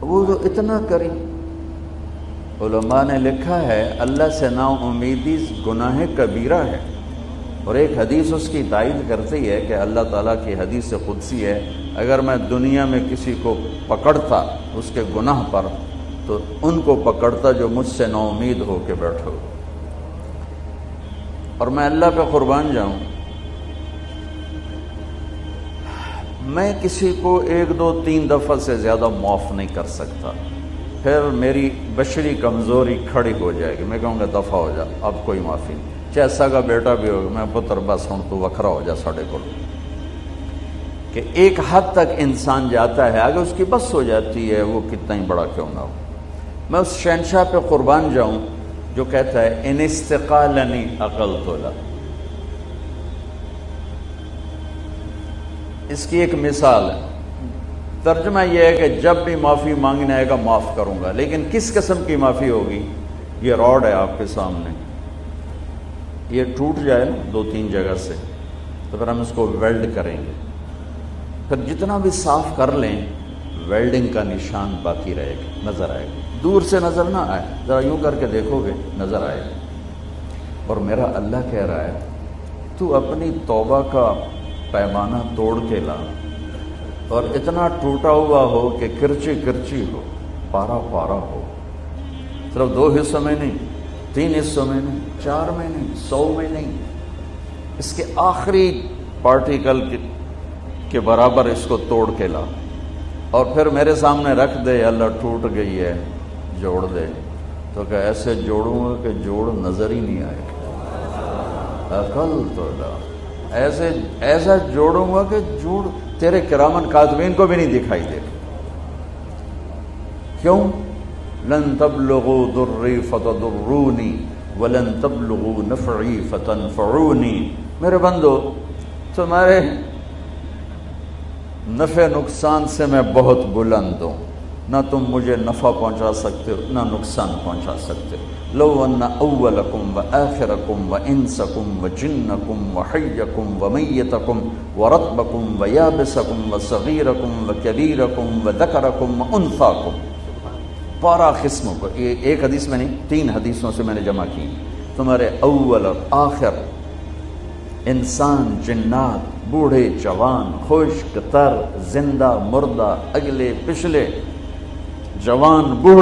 وہ تو اتنا کری. علماء نے لکھا ہے اللہ سے نا امیدی گناہ کبیرہ ہے، اور ایک حدیث اس کی تائید کرتی ہے کہ اللہ تعالیٰ کی حدیث قدسی ہے، اگر میں دنیا میں کسی کو پکڑتا اس کے گناہ پر تو ان کو پکڑتا جو مجھ سے نا امید ہو کے بیٹھو. اور میں اللہ پہ قربان جاؤں، میں کسی کو 1 2 3 دفعہ سے زیادہ معاف نہیں کر سکتا، پھر میری بشری کمزوری کھڑی ہو جائے گی، میں کہوں گا دفع ہو جا، اب کوئی معافی نہیں. چاہے سگا بیٹا بھی ہوگا، میں پتر بس ہوں تو وکھرا ہو جا ساڑھے کو. کہ ایک حد تک انسان جاتا ہے، اگر اس کی بس ہو جاتی ہے وہ کتنا ہی بڑا کیوں نہ ہو. میں اس شہنشاہ پہ قربان جاؤں جو کہتا ہے ان استقالنی عقلت له. اس کی ایک مثال ہے، ترجمہ یہ ہے کہ جب بھی معافی مانگنے آئے گا معاف کروں گا، لیکن کس قسم کی معافی ہوگی؟ یہ راڈ ہے آپ کے سامنے، یہ ٹوٹ جائے نا 2 3 جگہ سے تو پھر ہم اس کو ویلڈ کریں گے، پھر جتنا بھی صاف کر لیں ویلڈنگ کا نشان باقی رہے گا، نظر آئے گا. دور سے نظر نہ آئے، ذرا یوں کر کے دیکھو گے نظر آئے گا. اور میرا اللہ کہہ رہا ہے تو اپنی توبہ کا پیمانہ توڑ کے لا، اور اتنا ٹوٹا ہوا ہو کہ کرچی کرچی ہو، پارا پارا ہو، صرف 2 حصوں میں نہیں، 3 حصوں میں نہیں، 4 میں نہیں، 100 میں نہیں، اس کے آخری پارٹیکل کے برابر اس کو توڑ کے لا، اور پھر میرے سامنے رکھ دے. اللہ ٹوٹ گئی ہے، جوڑ دے. تو کہ ایسے جوڑوں گا کہ جوڑ نظر ہی نہیں آئے. عقل تو ایسا جوڑوں گا کہ جوڑ تیرے کرامن کاتبین کو بھی نہیں دکھائی دے. کیوں؟ لن تبلغوا ضری فتضرونی ولن تبلغوا نفعی فتنفعونی. میرے بندو تمہارے نفع نقصان سے میں بہت بلند ہوں، نہ تم مجھے نفع پہنچا سکتے ہو نہ نقصان پہنچا سکتے ہو. لو ان اولکم وآخرکم وانسکم وجنکم وحیکم ومیتکم ورطبکم ویابسکم وصغیرکم وکبیرکم وذکرکم وانثاکم، 12 قسموں کو ایک حدیث میں نہیں 3 حدیثوں سے میں نے جمع کی. تمہارے اول اور آخر، انسان، جنات، بوڑھے جوان، خشک تر، زندہ مردہ، اگلے پچھلے، جوان بوڑھے،